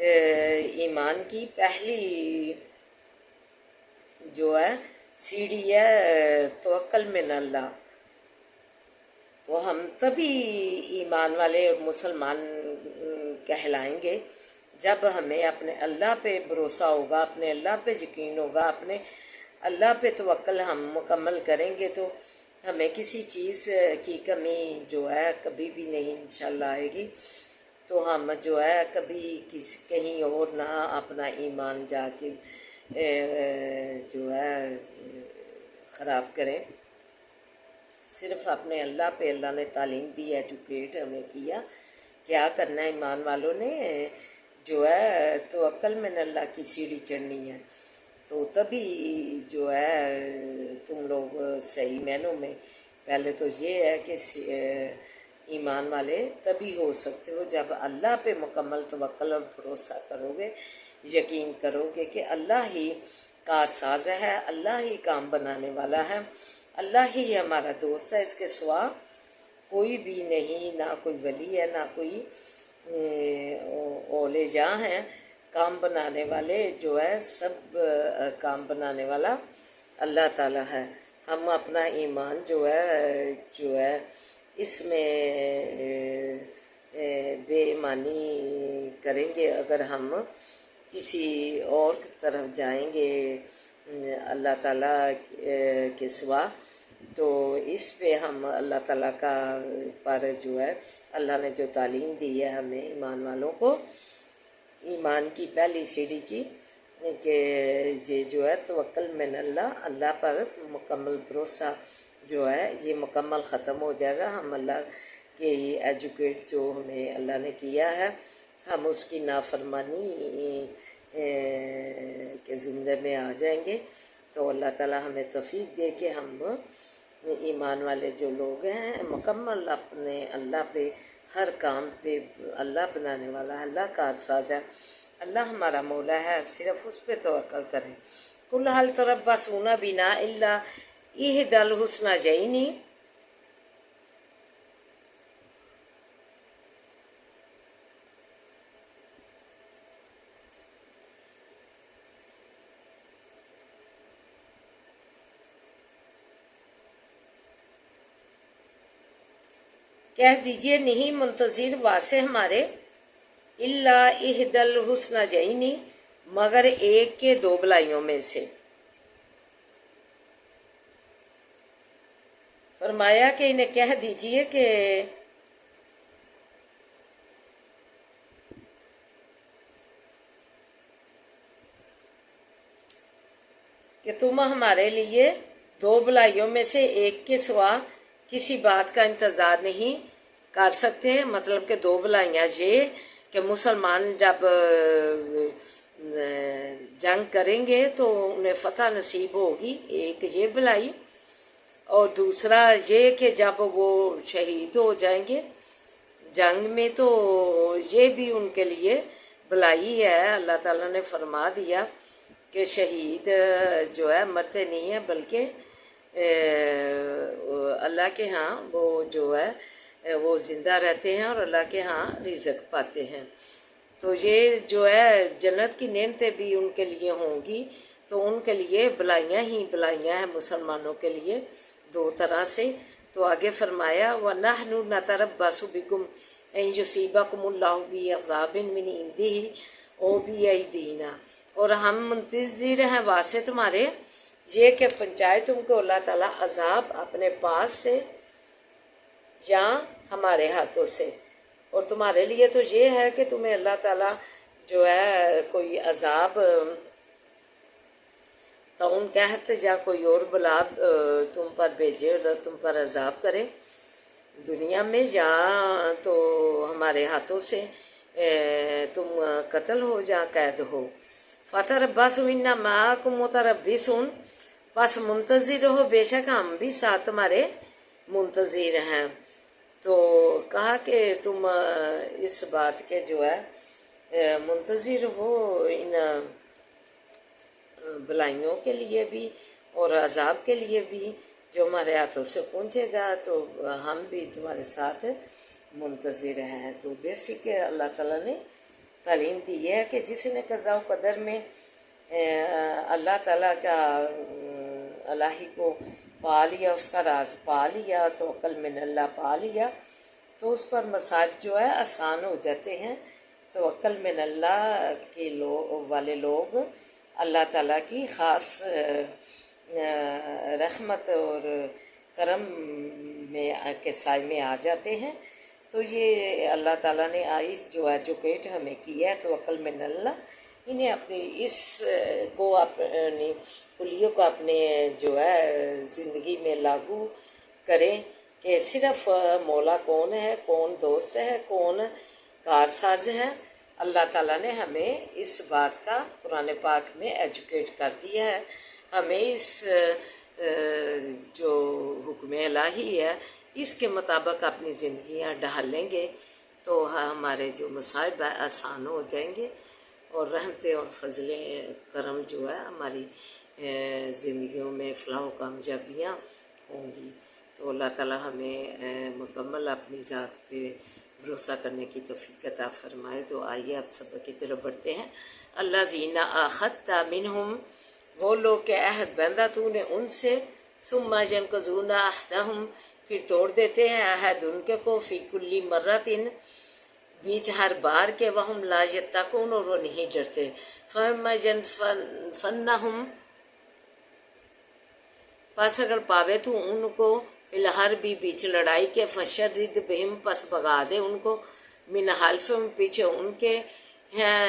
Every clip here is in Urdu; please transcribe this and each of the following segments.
ایمان کی پہلی جو ہے سیڑھی ہے توکل من اللہ. تو ہم تبھی ایمان والے اور مسلمان کہلائیں گے جب ہمیں اپنے اللہ پہ بھروسہ ہوگا، اپنے اللہ پہ یقین ہوگا، اپنے اللہ پہ توکل ہم مکمل کریں گے تو ہمیں کسی چیز کی کمی جو ہے کبھی بھی نہیں انشاءاللہ آئے گی. تو ہم جو ہے کبھی کہیں اور نہ اپنا ایمان جا کے جو ہے خراب کریں. صرف اپنے اللہ پہ اللہ نے تعلیم دی، ایجوکیٹ ہمیں کیا کرنا ہے ایمان والوں نے جو ہے توکل من اللہ کی سیڑھی چڑھنی ہے. تو تبھی جو ہے تم لوگ صحیح معنوں میں، پہلے تو یہ ہے کہ ایمان والے تبھی ہو سکتے ہو جب اللہ پہ مکمل توکل اور بھروسہ کرو گے، یقین کرو گے کہ اللہ ہی کارساز ہے، اللہ ہی کام بنانے والا ہے، اللہ ہی ہمارا دوست ہے، اس کے سوا کوئی بھی نہیں، نہ کوئی ولی ہے، نہ کوئی اولیاء ہیں. کام بنانے والے جو ہے سب کام بنانے والا اللہ تعالیٰ ہے. ہم اپنا ایمان جو ہے اس میں بے ایمانی کریں گے. اگر ہم کسی اور کی طرف جائیں گے اللہ تعالیٰ کے سوا تو اس پہ ہم اللہ تعالیٰ کا پر جو ہے اللہ نے جو تعلیم دی ہے ہمیں ایمان والوں کو، ایمان کی پہلی سیڑھی کی کہ یہ جو ہے توکل من اللہ، اللہ پر مکمل بھروسہ جو ہے یہ مکمل ختم ہو جائے گا. ہم اللہ کے ایجوکیٹ جو ہمیں اللہ نے کیا ہے ہم اس کی نافرمانی کے زمرے میں آ جائیں گے. تو اللہ تعالیٰ ہمیں توفیق دے کہ ہم ایمان والے جو لوگ ہیں مکمل اپنے اللہ پہ ہر کام پہ، اللہ بنانے والا ہے، اللہ کارساز ہے، اللہ ہمارا مولا ہے، صرف اس پہ توکل کریں. قل هل تربصون بنا الا احدی الحسنیین. کہہ دیجئے نہیں منتظر واسطے ہمارے الا احدی الحسنیین مگر ایک کے دو بھلائیوں میں سے. فرمایا کہ انہیں کہہ دیجئے کہ تم ہمارے لیے دو بھلائیوں میں سے ایک کے سوا کسی بات کا انتظار نہیں کر سکتے. مطلب کہ دو بھلائیاں یہ کہ مسلمان جب جنگ کریں گے تو انہیں فتح نصیب ہوگی، ایک یہ بھلائی، اور دوسرا یہ کہ جب وہ شہید ہو جائیں گے جنگ میں تو یہ بھی ان کے لیے بھلائی ہے. اللہ تعالیٰ نے فرما دیا کہ شہید جو ہے مرتے نہیں ہیں بلکہ اللہ کے ہاں وہ جو ہے وہ زندہ رہتے ہیں اور اللہ کے ہاں رزق پاتے ہیں. تو یہ جو ہے جنت کی نعمتیں بھی ان کے لیے ہوں گی. تو ان کے لیے بھلائیاں ہی بھلائیاں ہیں مسلمانوں کے لیے دو طرح سے. تو آگے فرمایا وَنَحْنُ نَتَرَبَّصُ بِكُمْ أَن يُصِيبَكُمُ اللَّهُ بِعَذَابٍ مِّنْ عِندِهِ أَوْ بِأَيْدِينَا. اور ہم منتظر ہیں واسطے تمہارے یہ کہ پہنچائے تم کو اللہ تعالیٰ عذاب اپنے پاس سے یا ہمارے ہاتھوں سے. اور تمہارے لیے تو یہ ہے کہ تمہیں اللہ تعالیٰ جو ہے کوئی عذاب تعاون قحط یا کوئی اور بلا تم پر بھیجے اور تم پر عذاب کرے دنیا میں، یا تو ہمارے ہاتھوں سے تم قتل ہو یا قید ہو. فَتَرَبَّصُوا إِنَّا مَعَكُم مُّتَرَبِّصُونَ. پس منتظر رہو بے شک ہم بھی ساتھ تمہارے منتظر ہیں. تو کہا کہ تم اس بات کے جو ہے منتظر ہو ان بھلائیوں کے لیے بھی اور عذاب کے لیے بھی جو ہمارے ہاتھوں سے پہنچے گا. تو ہم بھی تمہارے ساتھ منتظر ہیں. تو بیسک اللہ تعالیٰ نے تعلیم دی ہے کہ جس نے قضاء و قدر میں اللہ تعالیٰ کا الہی کو پا لیا، اس کا راز پا لیا، توکل من اللہ پا لیا، تو اس پر مصائب جو ہے آسان ہو جاتے ہیں۔ توکل من اللہ کے والے لوگ اللہ تعالیٰ کی خاص رحمت اور کرم میں کے سائے میں آ جاتے ہیں۔ تو یہ اللہ تعالیٰ نے جو ایجوکیٹ ہمیں کی ہے توکل من اللہ، انہیں اپنی اس کو اپنی کلیوں کو اپنے جو ہے زندگی میں لاگو کریں کہ صرف مولا کون ہے، کون دوست ہے، کون کارساز ہے۔ اللہ تعالیٰ نے ہمیں اس بات کا قرآن پاک میں ایجوکیٹ کر دیا ہے۔ ہمیں اس جو حکم الہی ہے اس کے مطابق اپنی زندگیاں ڈھالیں گے تو ہمارے جو مصائب آسان ہو جائیں گے، اور رحمتیں اور فضل کرم جو ہے ہماری زندگیوں میں فلاح و کامیابیاں ہوں گی۔ تو اللہ تعالیٰ ہمیں مکمل اپنی ذات پہ بھروسہ کرنے کی توفیق عطا فرمائے۔ تو آئیے اب سبق کی طرف بڑھتے ہیں۔ اللہ زینہ آخذت منہم، وہ لوگ کہ عہد بندہ تو نے ان سے، ثم ینقضون عہدہم، پھر توڑ دیتے ہیں عہد ان کے کو، فی کل مرۃ، بیچ ہر بار کے، وہم لا یتقون، اور وہ نہیں ڈرتے، فَإِمَّا يَنْفَنَّهُمْ، پس اگر پاوے تو ان کو، فی الحرب بیچ لڑائی کے، فشرد بہم، پس بگا دے ان کو، من حلفہم، پیچھے ان کے ہیں،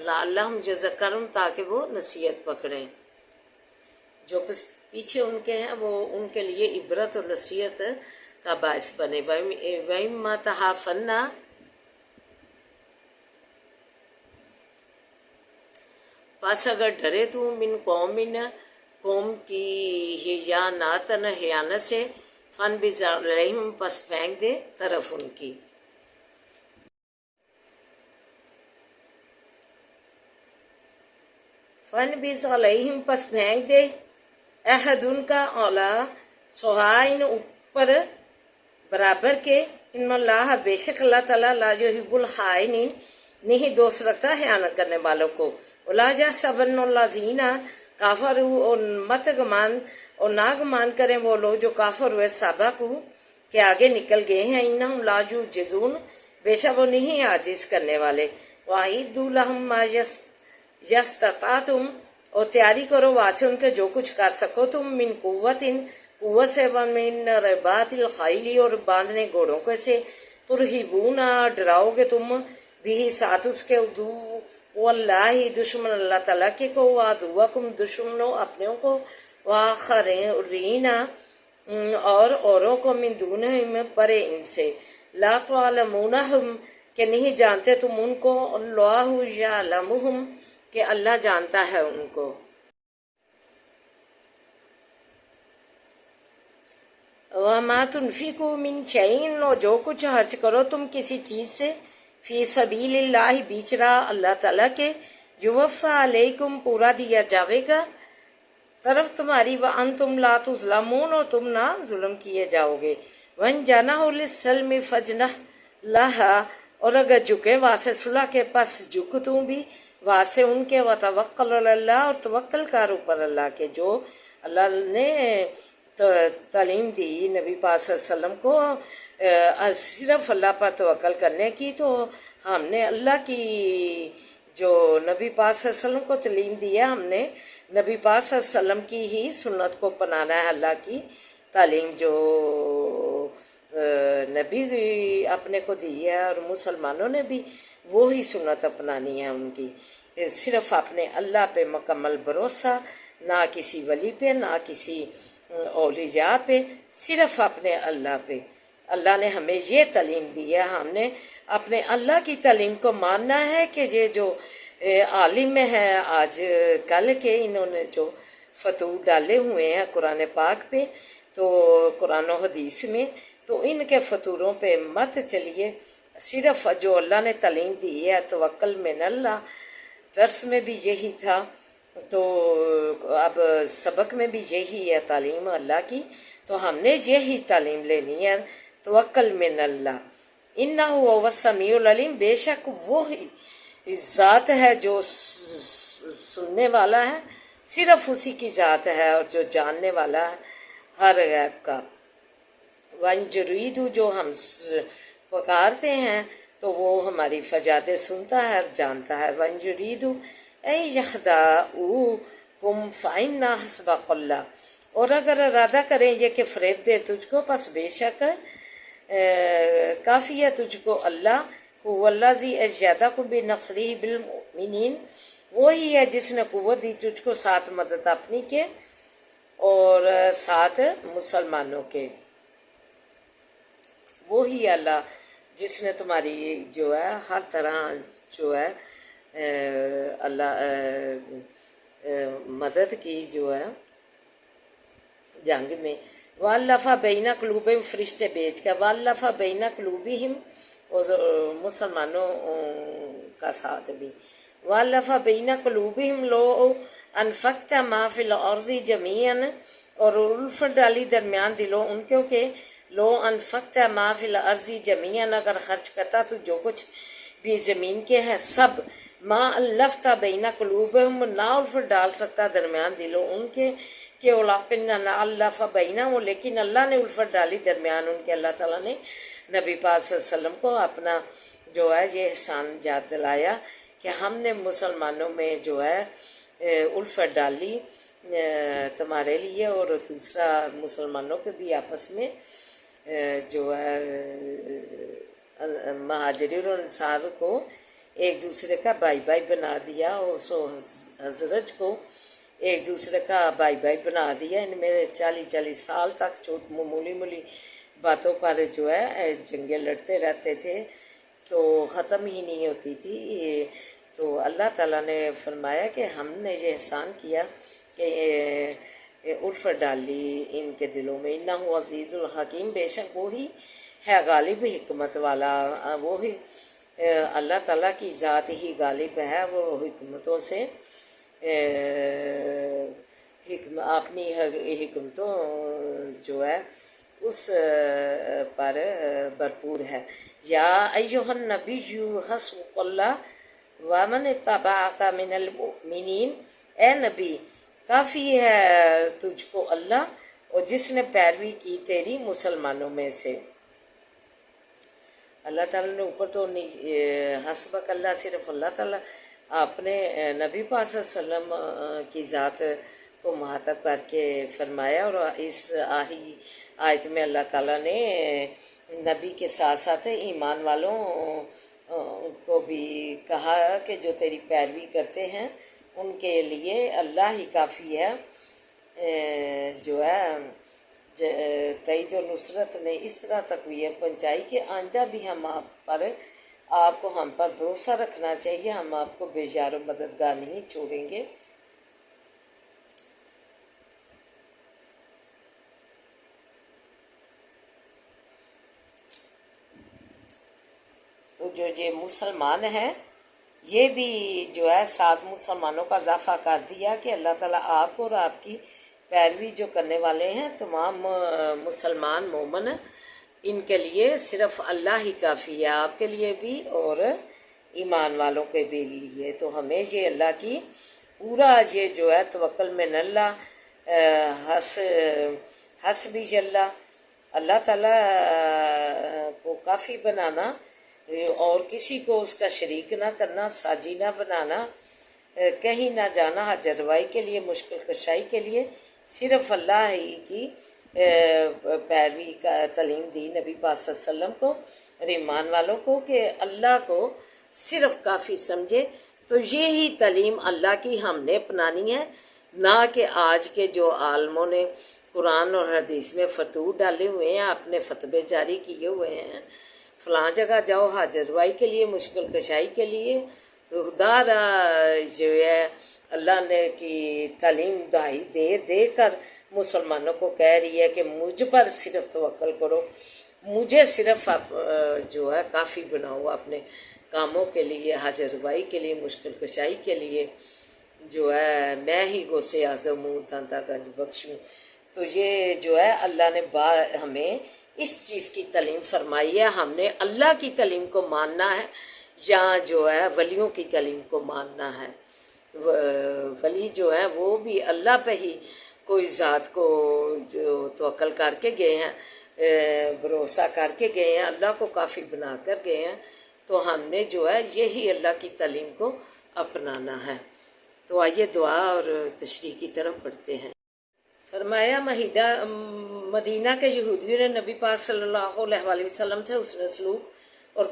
لعلہم یذکرون، تاکہ وہ نصیحت پکڑیں۔ جو پیچھے ان کے ہیں وہ ان کے لیے عبرت اور نصیحت کا باعث بنے۔ وَإِمَّا تَخَافَنَّ، پس اگر ڈرے تو، من قوم کی خیانتاً، خیانت سے، فَانْبِذْ عَلَیْہِم، پس پھینک دے طرف ان کی۔ فَانْبِذْ عَلَیْہِم، پس پھینک دے عہد ان کا، اولا سوائن، اوپر برابر کے، ان اللہ، بے شک اللہ تعالیٰ، لا یحب الخائنین، نہیں دوست رکھتا خیانت کرنے والوں کو۔ وَلَا يَحْسَبَنَّ الَّذِينَ كَفَرُوا، اور مت گمان اور نہ گمان کریں وہ لوگ جو کافر ہوئے، سبقوا، کہ آگے نکل گئے ہیں، انہم لا یعجزون، بے شک وہ نہیں عاجز کرنے والے۔ وَأَعِدُّوا لَهُم مَّا یستطعتم، اور تیاری کرو واسطے ان کے جو کچھ کر سکو تم، من قوت، قوت سے، ومن رباط الخیل، اور باندھنے گھوڑوں کے سے، ترہبون، ڈراؤ گے تم، بھی ساتھ اس کے، عدو واللہ، دشمن اللہ تعالیٰ کے کو، وعدوکم، دشمنوں اپنوں کو، وآخرین، اور اوروں کو، من دونہم، پرے ان سے، لا تعلمونہم، کہ نہیں جانتے تم ان کو، اللہ یعلمہم، کہ اللہ جانتا ہے ان کو۔ وَمَا تُنْفِقُوا مِنْ شَيْءٍ، اور جو کچھ خرچ کرو تم کسی چیز سے، فی سبیل اللہ، بیچ راہ اللہ تعالیٰ کے، یوفیٰ علیکم، پورا دیا جاوے گا طرف تمہاری، وَأَنْتُمْ لَا تُظْلَمُونَ، اور تم نہ ظلم کیے جاؤ گے۔ وَإِنْ جَنَحُوا لِلسَّلْمِ فَاجْنَحْ لَهَا، اور اگر جھکے واسطے صلح کے، پس جھک تم بھی واسطے ان کے، وَتَوَکَّلْ عَلَى اللَّهِ، اور توکل کر اوپر اللہ کے۔ جو اللہ نے تعلیم دی نبی پاک صلی اللہ علیہ وسلم کو صرف اللہ پر توکل کرنے کی، تو ہم نے اللہ کی جو نبی پاک صلی اللہ علیہ وسلم کو تعلیم دی ہے، ہم نے نبی پاک صلی اللہ علیہ وسلم کی ہی سنت کو اپنانا ہے۔ اللہ کی تعلیم جو نبی اپنے کو دی ہے، اور مسلمانوں نے بھی وہی سنت اپنانی ہے ان کی، صرف اپنے اللہ پہ مکمل بھروسہ، نہ کسی ولی پہ، نہ کسی اولیاء پہ، صرف اپنے اللہ پہ۔ اللہ نے ہمیں یہ تعلیم دی ہے، ہم نے اپنے اللہ کی تعلیم کو ماننا ہے کہ یہ جو عالم ہے آج کل کے، انہوں نے جو فتوح ڈالے ہوئے ہیں قرآن پاک پہ، تو قرآن و حدیث میں، تو ان کے فتوروں پہ مت چلیے، صرف جو اللہ نے تعلیم دی ہے توکل من اللہ، درس میں بھی یہی تھا، تو اب سبق میں بھی یہی ہے تعلیم اللہ کی، تو ہم نے یہی تعلیم لینی ہے، توکل من اللہ، انہ هو السمیع العلیم، بے شک وہی ذات ہے جو سننے والا ہے، صرف اسی کی ذات ہے، اور جو جاننے والا ہے ہر غیب کا۔ وَإِن يُرِيدُوا جو ہم پکارتے ہیں تو وہ ہماری فریادیں سنتا ہے اور جانتا ہے۔ وَإِن يُرِيدُوا أَن يَخْدَعُوكُمْ فَإِنَّ حَسْبَكَ اللَّهُ، اور اگر ارادہ کریں یہ کہ فریب دے تجھ کو، پس بے شک کافی ہے تجھ کو اللہ، هُوَ الَّذِي أَيَّدَكُم بِنَصْرِهِ بِالْمُؤْمِنِينَ، وہی ہے جس نے قوت دی تجھ کو ساتھ مدد اپنی کے اور ساتھ مسلمانوں کے۔ وہی اللہ جس نے تمہاری جو ہے ہر طرح جو ہے اللہ مدد کی جو ہے جنگ میں۔ وَأَلَّفَ بَيْنَ قُلُوبِهِمْ فرشتے بھیج کر، وَأَلَّفَ بَيْنَ قُلُوبِهِمْ، اور مسلمانوں کا ساتھ بھی۔ وَأَلَّفَ بَيْنَ قُلُوبِهِمْ لَوْ أَنفَقْتَ مَا فِي الْأَرْضِ جَمِيعًا، اور الفت ڈالی درمیان دلوں ان کے کہ لو انفقت ما فی الارض جمیعا، اگر خرچ کرتا تو جو کچھ بھی زمین کے ہے سب، ما الفت بین قلوبہم، نہ الفت ڈال سکتا درمیان دلوں ان کے کہ اولاقن الف بینہم، لیکن اللہ نے الفت ڈالی درمیان ان کے۔ اللہ تعالیٰ نے نبی پاک صلی اللہ علیہ وسلم کو اپنا جو ہے یہ احسان یاد دلایا کہ ہم نے مسلمانوں میں جو ہے الفت ڈالی تمہارے لیے، اور دوسرا مسلمانوں کے بھی آپس میں جو ہے مہاجرین اور انصار کو ایک دوسرے کا بھائی بھائی بنا دیا، اور سو حضرت کو ایک دوسرے کا بھائی بھائی بنا دیا۔ ان میں 40 سال تک معمولی باتوں پر جو ہے جنگیں لڑتے رہتے تھے تو ختم ہی نہیں ہوتی تھی۔ تو اللہ تعالیٰ نے فرمایا کہ ہم نے یہ احسان کیا کہ الفت ڈالی ان کے دلوں میں۔ انہ عزیز الحکیم، بے شک وہی ہے غالب حکمت والا، وہی اللہ تعالیٰ کی ذات ہی غالب ہے، وہ حکمتوں سے اپنی حکمتوں جو ہے اس پر بھرپور ہے۔ یا ایھا النبی حسبک اللہ ومن اتبعک من المؤمنین، اے نبی کافی ہے تجھ کو اللہ اور جس نے پیروی کی تیری مسلمانوں میں سے۔ اللہ تعالیٰ نے اوپر تو حسبک اللہ صرف اللہ تعالیٰ اپنے نبی پاک صلی اللہ علیہ وسلم کی ذات کو مخاطب کر کے فرمایا، اور اس آخری آیت میں اللہ تعالیٰ نے نبی کے ساتھ ساتھ ایمان والوں کو بھی کہا کہ جو تیری پیروی کرتے ہیں ان کے لیے اللہ ہی کافی ہے۔ جو ہے تائید و نصرت نے اس طرح تقویت پہنچائی کہ آئندہ بھی ہم آپ کو ہم پر بھروسہ رکھنا چاہیے، ہم آپ کو بے یار و مددگار نہیں چھوڑیں گے۔ تو جو یہ مسلمان ہیں یہ بھی جو ہے ساتھ مسلمانوں کا اضافہ کر دیا کہ اللہ تعالیٰ آپ کو اور آپ کی پیروی جو کرنے والے ہیں تمام مسلمان مومن، ان کے لیے صرف اللہ ہی کافی ہے، آپ کے لیے بھی اور ایمان والوں کے بھی لیے۔ تو ہمیں یہ اللہ کی پورا یہ جو ہے توکل من اللہ حسبی اللہ، اللہ تعالیٰ کو کافی بنانا اور کسی کو اس کا شریک نہ کرنا، ساجی نہ بنانا، کہیں نہ جانا حاجت روائی کے لیے، مشکل کشائی کے لیے، صرف اللہ ہی کی پیروی کا تعلیم دی نبی پاک صلی اللہ علیہ وسلم کو اور ایمان والوں کو کہ اللہ کو صرف کافی سمجھے۔ تو یہی تعلیم اللہ کی ہم نے اپنانی ہے، نہ کہ آج کے جو عالموں نے قرآن اور حدیث میں فتوح ڈالے ہوئے ہیں، اپنے فتوے جاری کیے ہوئے ہیں، فلاں جگہ جاؤ حاجت روائی کے لیے، مشکل کشائی کے لیے۔ خدا جو ہے اللہ نے کی تعلیم دہائی دے کر مسلمانوں کو کہہ رہی ہے کہ مجھ پر صرف توکل کرو، مجھے صرف جو ہے کافی بناؤ اپنے کاموں کے لیے، حاجت روائی کے لیے، مشکل کشائی کے لیے، جو ہے میں ہی غوث اعظم ہوں، داتا گنج بخشوں۔ تو یہ جو ہے اللہ نے ہمیں اس چیز کی تعلیم فرمائی ہے، ہم نے اللہ کی تعلیم کو ماننا ہے، یا جو ہے ولیوں کی تعلیم کو ماننا ہے۔ ولی جو ہیں وہ بھی اللہ پہ ہی کوئی ذات کو جو توکل کر کے گئے ہیں، بھروسہ کر کے گئے ہیں، اللہ کو کافی بنا کر گئے ہیں، تو ہم نے جو ہے یہی اللہ کی تعلیم کو اپنانا ہے۔ تو آئیے دعا اور تشریح کی طرف بڑھتے ہیں۔ فرمایا مدینہ کے یہودیوں نے نبی پاک صلی اللہ علیہ وآلہ وسلم سے حسن سلوک اور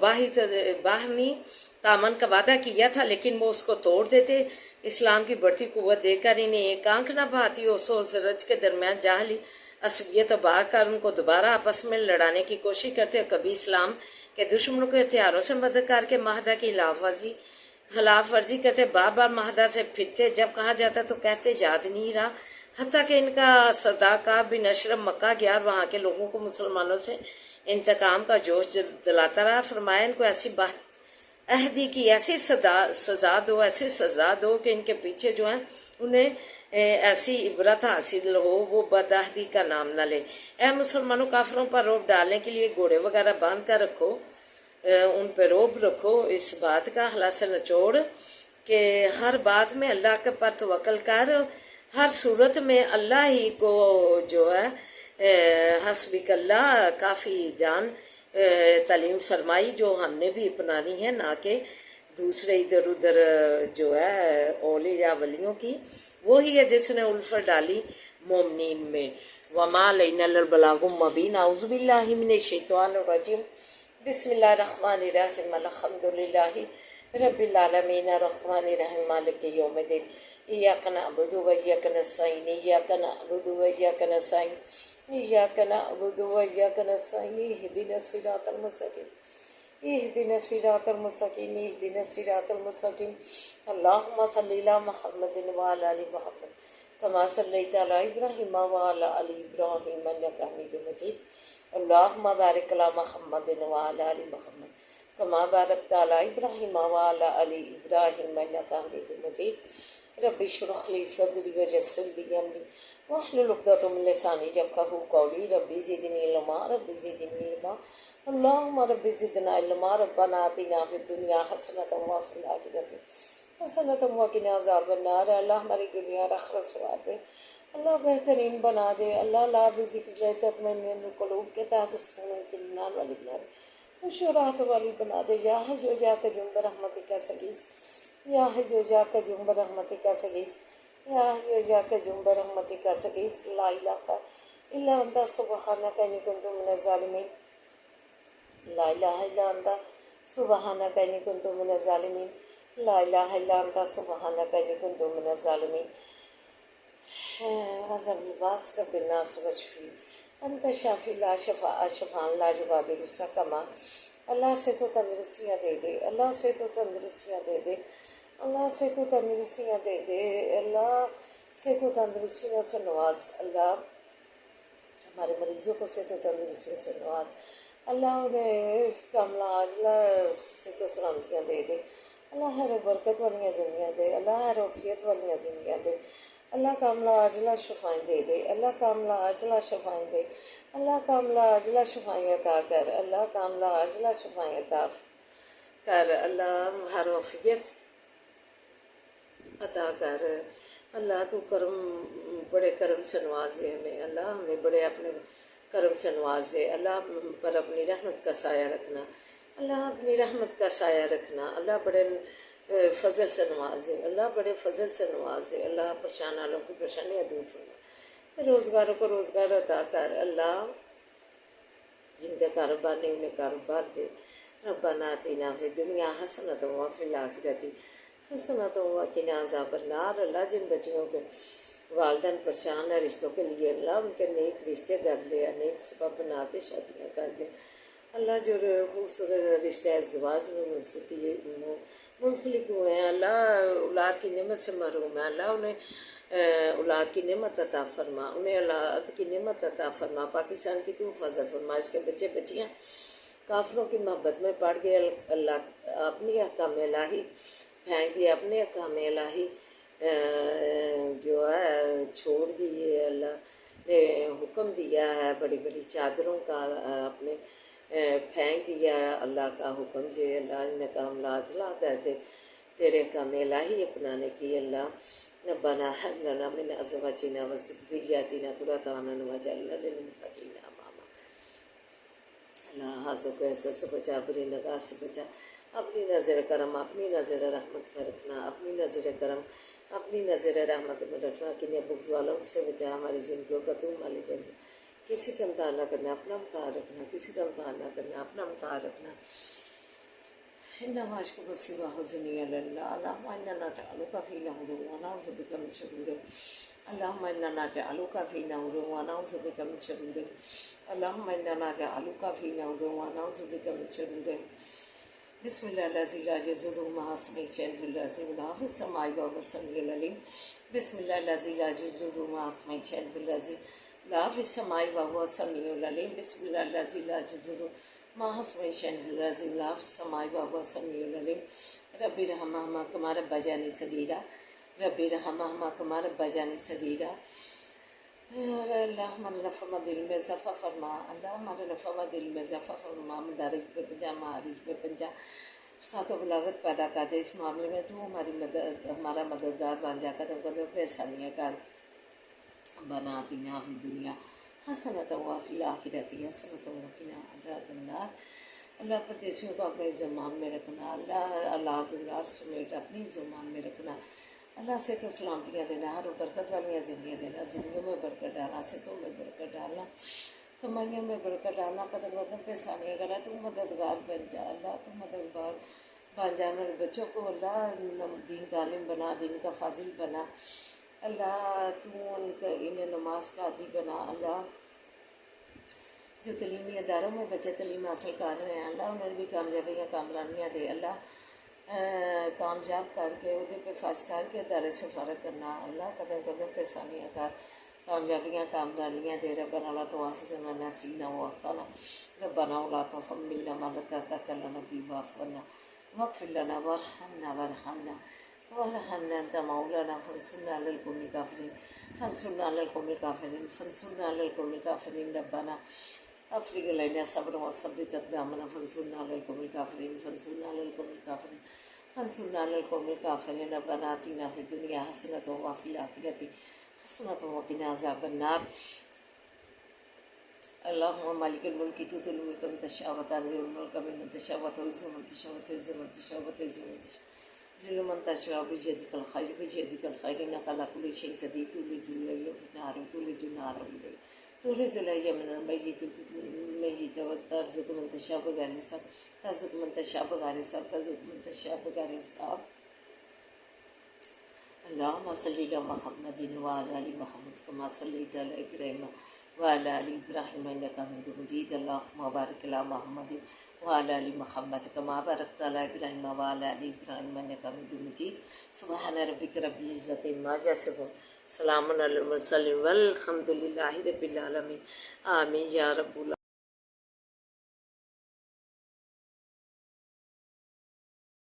باہمی تعاون کا وعدہ کیا تھا، لیکن وہ اس کو توڑ دیتے۔ اسلام کی بڑھتی قوت دیکھ کر انہیں ایک آنکھ نہ بھاتی۔ اوس و زرج کے درمیان جاہلی عصبیت ابھار کر ان کو دوبارہ آپس میں لڑانے کی کوشش کرتے، کبھی اسلام کے دشمنوں کے ہتھیاروں سے مدد کر کے معاہدہ کی خلاف ورزی کرتے، بار بار معاہدہ سے پھرتے، جب کہا جاتا تو کہتے یاد نہیں رہا، حتیٰ کہ ان کا سردار کعب بن اشرف مکہ گیا اور وہاں کے لوگوں کو مسلمانوں سے انتقام کا جوش دلاتا رہا۔ فرمایا ان کو ایسی عہدی کی ایسی سزا دو کہ ان کے پیچھے جو ہیں انہیں ایسی عبرت حاصل ہو، وہ بدعہدی کا نام نہ لے۔ اے مسلمانوں، کافروں پر روب ڈالنے کے لیے گھوڑے وغیرہ باندھ کر رکھو، ان پہ روب رکھو، اس بات کا خلاصہ نچوڑ کہ ہر بات میں اللہ کے پر توکل کر، ہر صورت میں اللہ ہی کو جو ہے حسبک اللہ کافی جان تعلیم فرمائی، جو ہم نے بھی اپنانی ہے، نہ کہ دوسرے ادھر ادھر جو ہے اولیاء ولیوں کی۔ وہی ہے جس نے الفت ڈالی مومنین میں۔ وما علینا الا البلاغ المبین۔ اعوذ باللہ من الشیطان الرجیم۔ بسم اللہ الرحمن الرحیم۔ الحمد للہ رب العالمین الرحمن الرحیم مالک یوم الدین۔ ایاک نعبد و ایاک نستعین، ایاک نعبد و ایاک نستعین، ایاک نعبد و ایاک نستعین، اہدنا الصراط المستقیم، اہدنا الصراط المستقیم، اہدنا الصراط المستقیم۔ اللہم صلی علی محمد وعلی آل محمد کما صلیت علی ابراہیم وعلی آل ابراہیم انک حمید مجید۔ اللہم بارک علی محمد وعلی آل محمد کما بارکت علی ابراہیم وعلی آل ابراہیم انک حمید مجید۔ رب اشرح لی صدری ویسر لی امری واحلل عقدۃ من لسانی یفقہوا قولی۔ رب زدنی علما، رب زدنی علما، اللہم رب زدنا علما۔ ربنا آتنا فی الدنیا حسنۃ وفی الآخرۃ حسنۃ وقنا عذاب النار۔ اللہ ہماری دنیا اور آخرت سوار دے، اللہ بہترین بنا دے، اللہ لا بذکر تطمئن القلوب کے تحت سکون اطمینان والی بنا دے، خوش و راحت والی بنا دے۔ یا حی یا قیوم برحمتک استغیث، یا حی یا قیوم برحمتک استغیث، یا حی یا قیوم برحمتک استغیث۔ لا الہ الا انت سبحانک انی کنت من الظالمین، لا الہ الا انت سبحانک انی کنت من الظالمین، لا الہ الا انت سبحانک انی کنت من الظالمین۔ غضب لباس رب الناس وشفی انت شافی لا شفاء شفاء لا یغادر سقما۔ اللہ سے تو تندرستیاں دے دے، اللہ سے تو تندرستیاں دے دے، اللہ سے تو تندرستیاں دے دے، اللہ سے تو تندرستیوں سے نواز، اللہ ہمارے مریضوں کو سے تو تندرستیوں سے نواز، اللہ انہیں اس کا عملہ عاجلہ سے تو سلامتیاں دے دے، اللہ خیر و برکت والیاں زندگیاں دے، اللہ خیر و عافیت والیاں زندگیاں دے، اللہ کا عملہ عاجلہ شفائیں دے دے، اللہ کا عملہ عاجلہ شفائیں دے، اللہ کا عملہ عاجلہ شفائیں عطا کر، اللہ کا عملہ عاجلہ شفائیں عطا کر، اللہ ہر و عافیت عطا کر، اللہ تو بڑے کرم سے نوازے ہمیں، اللہ ہمیں بڑے اپنے کرم سے نوازے، اللہ ہم پر اپنی رحمت کا سایہ رکھنا، اللہ اپنی رحمت کا سایہ رکھنا، اللہ بڑے فضل سے نوازے، اللہ بڑے فضل سے نوازے، اللہ پریشان والوں کی پریشانیاں دور فرما، روزگاروں کو روزگار عطا کر، اللہ جن کے کاروبار نہیں انہیں کاروبار دے۔ ربنا آتنا فی الدنیا حسنۃ وفی الآخرۃ حسنۃ وقنا عذاب النار۔ اللہ جن بچیوں کے والدین پریشان ہیں رشتوں کے لیے، اللہ ان کے نیک رشتے کر لے، نیک سبب بنا کے شادیاں کر دے، اللہ جو خوبصورت رشتہ ازدواج میں منسلک ہوئے ہیں، اللہ اولاد کی نعمت سے محروم ہیں، اللہ انہیں اولاد کی نعمت عطا فرما، انہیں اولاد کی نعمت عطا فرما، پاکستان کی تو حفاظت فرما، اس کے بچے بچیاں کافروں کی محبت میں پڑ گئے، اللہ اپنی احکام الہی پھینک دیے، اپنے احکام الہی جو ہے چھوڑ دیے، اللہ نے حکم دیا ہے بڑی بڑی چادروں کا اپنے پھینک دیا اللہ کا حکم جے اللہ نے کام لاجلا دے تیرے کام الہی اپنانے کی اللہ ربنا هب لنا من ازواجنا وذرياتنا قرة اعين واجعلنا للمتقين اماما اللہ حاضر کو ایسا سے بچا بری نگاہ سے بچا اپنی نظر کرم اپنی نظر رحمت میں رکھنا اپنی نظر کرم اپنی نظر رحمت میں رکھنا کنیا بغض والوں سے بچا ہماری زندگیوں کا تو مالک بن کسی کا امتحان نہ کرنا اپنا امتحان رکھنا کسی کا امتحان نہ کرنا اپنا امتحان رکھنا إنما أشكو بثي وحزني إلى الله اللهم إنا نجعلك في نحور ونعوذ بك من شرور اللهم إنا نجعلك في نحور ونعوذ بك من شرور اللهم إنا نجعلك في نحور ونعوذ بك من شرور بسم الله الذي لا يضر مع اسمه شيء في الأرض ولا في السماء وهو السميع العليم بسم الله الذي لا يضر مع اسمه شيء في الأرض لا في السماء وهو السميع العليم بسم الله الذي لا يضر مع اسمه شيء في الأرض ولا في السماء وهو السميع العليم رب ارحمهما كما ربياني صغيرا رب ارحمهما كما ربياني صغيرا اللہ ہمارے نفع دل میں اضافہ فرما اللہ ہمارے نفع دل میں اضافہ فرما مدارج پہ پنجا معارج پہ پنجا ساتوں بلاغت پیدا کر دے اس معاملے میں تو ہماری مدد ہمارا مددگار بن جا قدم قدم پہ آسانیاں کر بنا آتینا فی دنیا حسنۃ وفی الآخرۃ حسنۃ وقنا عذاب النار اللہ پردیسیوں کو اپنے زمان میں رکھنا اللہ اولاد النار سمیت اپنی زمان میں رکھنا اللہ سے تو سلامتیاں دینا ہر برکت والیاں زندگیاں دینا زندگیوں میں برکت ڈالنا صحتوں میں برکت ڈالنا کمائیوں میں برکت ڈالنا قدم قدم پہ آسانیاں کرنا تو مددگار بن جا اللہ تو مددگار بن جا میرے بچوں کو اللہ دین کا عالم بنا دین کا فاضل بنا اللہ تو انہیں نماز کا عادی بنا اللہ جو تعلیمی اداروں میں بچے تعلیم حاصل کر رہے ہیں اللہ انہیں بھی کامیابیاں کامرانیاں دے اللہ کامیاب کر کے وہ پہ فاس کر کے ادارے سے فارغ کرنا اللہ قدم قدم پہ ثانیہ کر کامیابیاں کامرانیاں دے ربنا لا تؤاخذنا إن نسينا وأخطأنا ربنا ولا تحملنا ما لا طاقة لنا به واعف عنا واغفر لنا وارحمنا أنت مولانا فانصرنا على القوم الكافرين فانصرنا على القوم الكافرين فانصرنا على القوم الكافرين ربنا أفرغ علينا صبرا وثبت أقدامنا فانصرنا على القوم الكافرين فانصرنا على القوم الكافرين فانصرنا على القوم الكافرين ربنا آتنا في الدنيا حسنة وفي الآخرة حسنة وقنا عذاب النار اللهم مالك الملك تؤتي الملك من تشاء وتنزع الملك ممن تشاء وتعز من تشاء وتعز من تشاء وتعز من تشاء ذل من تشاء بيدك الخير بيدك الخير إنك على كل شيء قدير تولج الليل في النهار وتولج النهار في الليل تولج الليل من الميت وترزق من تشاء بغير حساب ترزق من تشاء بغير حساب ترزق من تشاء بغير حساب اللهم صل على محمد وعلى آل محمد كما صليت على إبراهيم وعلى آل إبراهيم إنك حميد مجيد اللهم بارك على محمد وعلى آل محمد كما باركت على إبراهيم وعلى آل إبراهيم إنك حميد مجيد سبحان ربك رب العزة عما يصفون سلام على المرسلين والحمد لله رب العالمين آمين يا رب